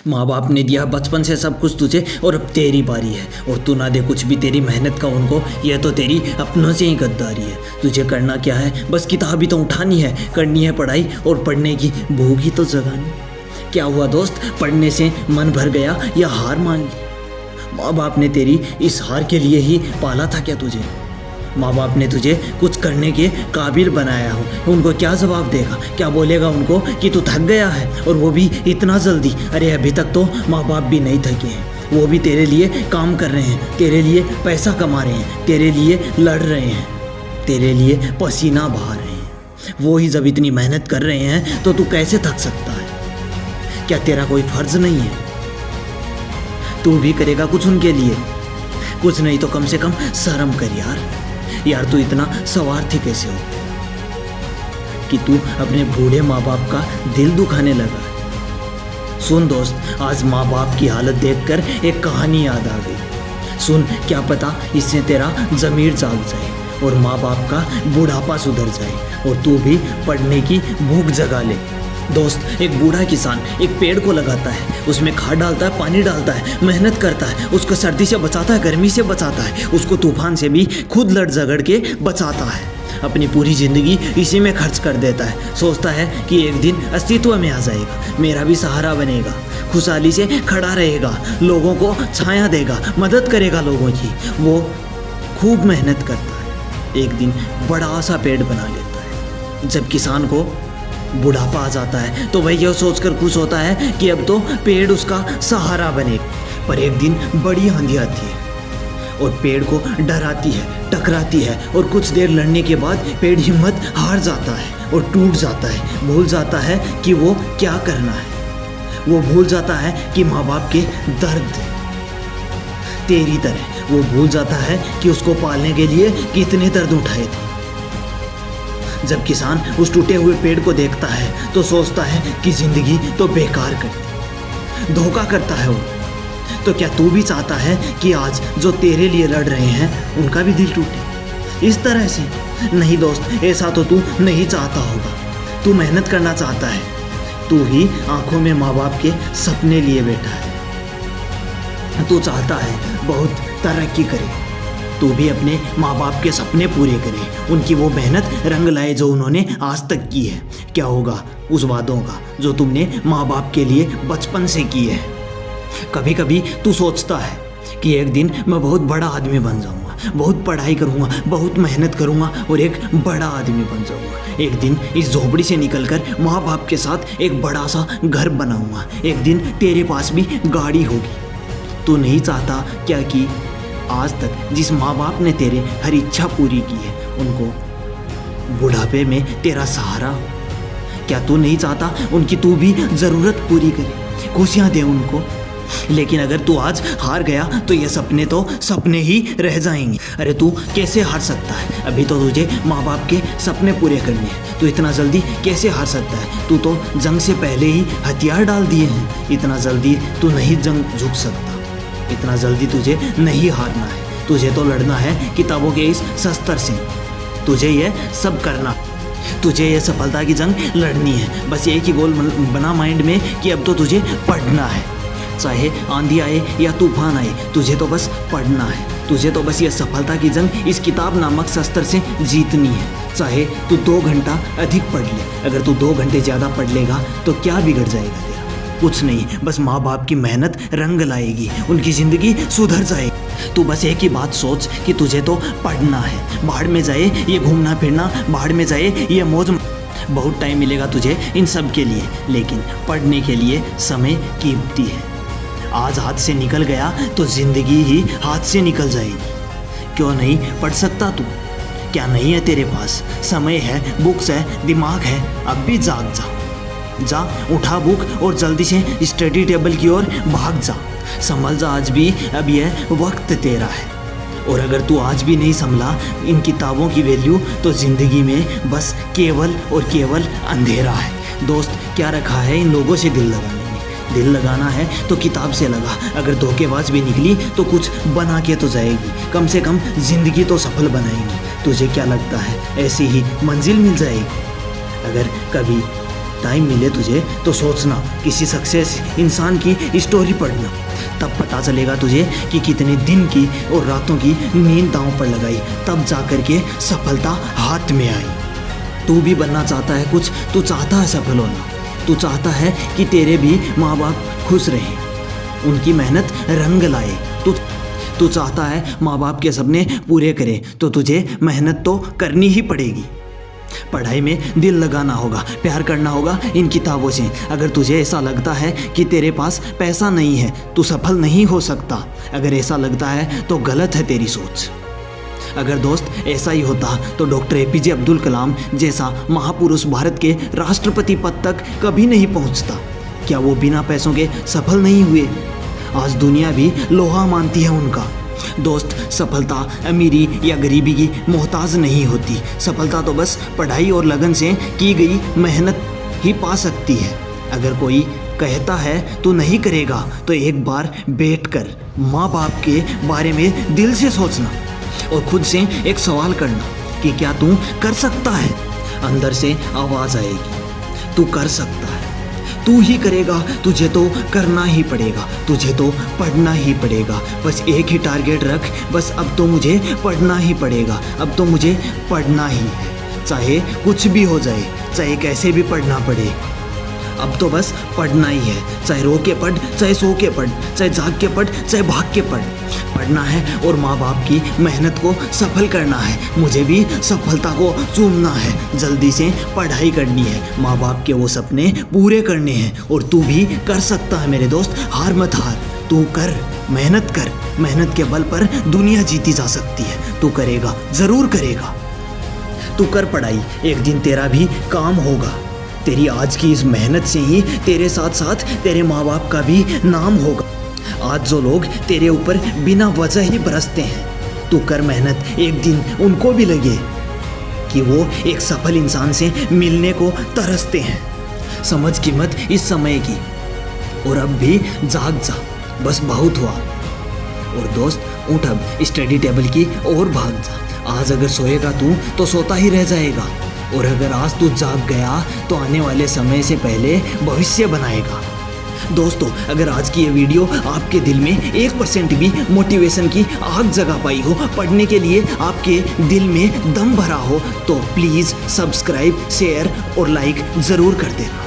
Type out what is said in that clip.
माँ बाप ने दिया बचपन से सब कुछ तुझे और अब तेरी बारी है और तू ना दे कुछ भी तेरी मेहनत का उनको। यह तो तेरी अपनों से ही गद्दारी है। तुझे करना क्या है, बस किताब ही तो उठानी है, करनी है पढ़ाई और पढ़ने की भूख ही तो जगानी। क्या हुआ दोस्त, पढ़ने से मन भर गया या हार मान ली? माँ बाप ने तेरी इस हार के लिए ही पाला था क्या तुझे? माँ बाप ने तुझे कुछ करने के काबिल बनाया हो, उनको क्या जवाब देगा? क्या बोलेगा उनको कि तू थक गया है, और वो भी इतना जल्दी? अरे अभी तक तो माँ बाप भी नहीं थके हैं, वो भी तेरे लिए काम कर रहे हैं, तेरे लिए पैसा कमा रहे हैं, तेरे लिए लड़ रहे हैं, तेरे लिए पसीना बहा रहे हैं। वो ही जब इतनी मेहनत कर रहे हैं तो तू कैसे थक सकता है? क्या तेरा कोई फर्ज नहीं है? तू भी करेगा कुछ उनके लिए? कुछ नहीं तो कम से कम शर्म कर यार तू इतना स्वार्थी कैसे हो कि तू अपने बूढ़े माँ बाप का दिल दुखाने लगा? सुन दोस्त, आज माँ बाप की हालत देखकर एक कहानी याद आ गई। सुन, क्या पता इससे तेरा ज़मीर जाग जाए और माँ बाप का बुढ़ापा सुधर जाए और तू भी पढ़ने की भूख जगा ले। दोस्त, एक बूढ़ा किसान एक पेड़ को लगाता है, उसमें खाद डालता है, पानी डालता है, मेहनत करता है, उसको सर्दी से बचाता है, गर्मी से बचाता है, उसको तूफान से भी खुद लड़ झगड़ के बचाता है। अपनी पूरी ज़िंदगी इसी में खर्च कर देता है। सोचता है कि एक दिन अस्तित्व में आ जाएगा, मेरा भी सहारा बनेगा, खुशहाली से खड़ा रहेगा, लोगों को छाया देगा, मदद करेगा लोगों की। वो खूब मेहनत करता है, एक दिन बड़ा सा पेड़ बना लेता है। जब किसान को बुढ़ापा आ जाता है तो वह यह सोचकर खुश होता है कि अब तो पेड़ उसका सहारा बने। पर एक दिन बड़ी आंधी आती है और पेड़ को डराती है, टकराती है, और कुछ देर लड़ने के बाद पेड़ हिम्मत हार जाता है और टूट जाता है। भूल जाता है कि वो क्या करना है, वो भूल जाता है कि माँ बाप के दर्द तेरी तरह वो भूल जाता है कि उसको पालने के लिए कितने दर्द उठाए थे। जब किसान उस टूटे हुए पेड़ को देखता है तो सोचता है कि जिंदगी तो बेकार करती, धोखा करता है वो। तो क्या तू भी चाहता है कि आज जो तेरे लिए लड़ रहे हैं उनका भी दिल टूटे इस तरह से? नहीं दोस्त, ऐसा तो तू नहीं चाहता होगा। तू मेहनत करना चाहता है, तू ही आंखों में माँ बाप के सपने लिए बैठा है। तू चाहता है बहुत तरक्की करे, तू भी अपने माँ बाप के सपने पूरे करे, उनकी वो मेहनत रंग लाए जो उन्होंने आज तक की है। क्या होगा उस वादों का जो तुमने माँ बाप के लिए बचपन से किए हैं? कभी कभी तू सोचता है कि एक दिन मैं बहुत बड़ा आदमी बन जाऊंगा, बहुत पढ़ाई करूंगा, बहुत मेहनत करूंगा और एक बड़ा आदमी बन जाऊंगा। एक दिन इस झोपड़ी से निकलकर माँ बाप के साथ एक बड़ा सा घर बनाऊंगा। एक दिन तेरे पास भी गाड़ी होगी। तू नहीं चाहता क्या कि आज तक जिस माँ बाप ने तेरे हर इच्छा पूरी की है उनको बुढ़ापे में तेरा सहारा हो? क्या तू नहीं चाहता उनकी तू भी ज़रूरत पूरी करे, खुशियाँ दे उनको? लेकिन अगर तू आज हार गया तो ये सपने तो सपने ही रह जाएंगे। अरे तू कैसे हार सकता है? अभी तो तुझे माँ बाप के सपने पूरे करने हैं, तू इतना जल्दी कैसे हार सकता है? तू तो जंग से पहले ही हथियार डाल दिए हैं, इतना जल्दी तू नहीं जंग झुक सकता, इतना जल्दी तुझे नहीं हारना है। तुझे तो लड़ना है किताबों के इस शस्त्र से, तुझे यह सब करना, तुझे यह सफलता की जंग लड़नी है। बस एक ही गोल बना माइंड में कि अब तो तुझे पढ़ना है, चाहे आंधी आए या तूफान आए, तुझे तो बस पढ़ना है। तुझे तो बस ये सफलता की जंग इस किताब नामक शस्त्र से जीतनी है। चाहे तू 2 घंटा अधिक पढ़ ले, अगर तू 2 घंटे ज़्यादा पढ़ लेगा तो क्या बिगड़ जाएगा? कुछ नहीं, बस माँ बाप की मेहनत रंग लाएगी, उनकी ज़िंदगी सुधर जाएगी। तू बस एक ही बात सोच कि तुझे तो पढ़ना है। बाहर में जाए ये घूमना फिरना, बाहर में जाए ये मौज, बहुत टाइम मिलेगा तुझे इन सब के लिए, लेकिन पढ़ने के लिए समय कीमती है। आज हाथ से निकल गया तो ज़िंदगी ही हाथ से निकल जाएगी। क्यों नहीं पढ़ सकता तू? क्या नहीं है तेरे पास? समय है, बुक्स है, दिमाग है, अब भी जाग जा, उठा बुक और जल्दी से स्टडी टेबल की ओर भाग जा। संभल जा आज भी, अब यह वक्त तेरा है। और अगर तू आज भी नहीं संभला इन किताबों की वैल्यू तो ज़िंदगी में बस केवल और केवल अंधेरा है। दोस्त, क्या रखा है इन लोगों से दिल लगाने में? दिल लगाना है तो किताब से लगा। अगर धोखेबाज भी निकली तो कुछ बना के तो जाएगी, कम से कम ज़िंदगी तो सफल बनाएगी। तुझे क्या लगता है ऐसी ही मंजिल मिल जाएगी? अगर कभी टाइम मिले तुझे तो सोचना, किसी सक्सेस इंसान की स्टोरी पढ़ना, तब पता चलेगा तुझे कि कितने दिन की और रातों की नींद दांव पर लगाई, तब जा कर के सफलता हाथ में आई। तू भी बनना चाहता है कुछ, तू चाहता है सफल होना, तू चाहता है कि तेरे भी माँ बाप खुश रहें, उनकी मेहनत रंग लाए, तू चाहता है माँ बाप के सपने पूरे करे, तो तुझे मेहनत तो करनी ही पड़ेगी। पढ़ाई में दिल लगाना होगा, प्यार करना होगा इन किताबों से। अगर तुझे ऐसा लगता है कि तेरे पास पैसा नहीं है, तू सफल नहीं हो सकता, अगर ऐसा लगता है तो गलत है तेरी सोच। अगर दोस्त ऐसा ही होता तो डॉक्टर APJ अब्दुल कलाम जैसा महापुरुष भारत के राष्ट्रपति पद तक कभी नहीं पहुंचता। क्या वो बिना पैसों के सफल नहीं हुए? आज दुनिया भी लोहा मानती है उनका। दोस्त, सफलता अमीरी या गरीबी की मोहताज नहीं होती। सफलता तो बस पढ़ाई और लगन से की गई मेहनत ही पा सकती है। अगर कोई कहता है तू नहीं करेगा, तो एक बार बैठकर माँ बाप के बारे में दिल से सोचना और खुद से एक सवाल करना कि क्या तू कर सकता है। अंदर से आवाज़ आएगी, तू कर सकता है, तू ही करेगा, तुझे तो करना ही पड़ेगा, तुझे तो पढ़ना ही पड़ेगा। बस एक ही टारगेट रख, बस अब तो मुझे पढ़ना ही पड़ेगा, अब तो मुझे पढ़ना ही है, चाहे कुछ भी हो जाए, चाहे कैसे भी पढ़ना पड़े, अब तो बस पढ़ना ही है। चाहे रो के पढ़, चाहे सो के पढ़, चाहे जाग के पढ़, चाहे भाग के पढ़, पढ़ना है और माँ बाप की मेहनत को सफल करना है। मुझे भी सफलता को चूमना है, जल्दी से पढ़ाई करनी है, माँ बाप के वो सपने पूरे करने हैं, और तू भी कर सकता है मेरे दोस्त। हार मत हार, तू कर, मेहनत कर, मेहनत के बल पर दुनिया जीती जा सकती है। तू करेगा, ज़रूर करेगा, तू कर पढ़ाई, एक दिन तेरा भी काम होगा। तेरी आज की इस मेहनत से ही तेरे साथ साथ तेरे माँ बाप का भी नाम होगा। आज जो लोग तेरे ऊपर बिना वजह ही बरसते हैं, तू कर मेहनत, एक दिन उनको भी लगे कि वो एक सफल इंसान से मिलने को तरसते हैं। समझ कीमत इस समय की, और अब भी जाग जा, बस बहुत हुआ। और दोस्त, उठ अब स्टडी टेबल की और भाग जा। आज अगर सोएगा तू तो सोता ही रह जाएगा, और अगर आज तू जाग गया तो आने वाले समय से पहले भविष्य बनाएगा। दोस्तों, अगर आज की ये वीडियो आपके दिल में 1% भी मोटिवेशन की आग जगा पाई हो, पढ़ने के लिए आपके दिल में दम भरा हो, तो प्लीज़ सब्सक्राइब, शेयर और लाइक ज़रूर कर देना।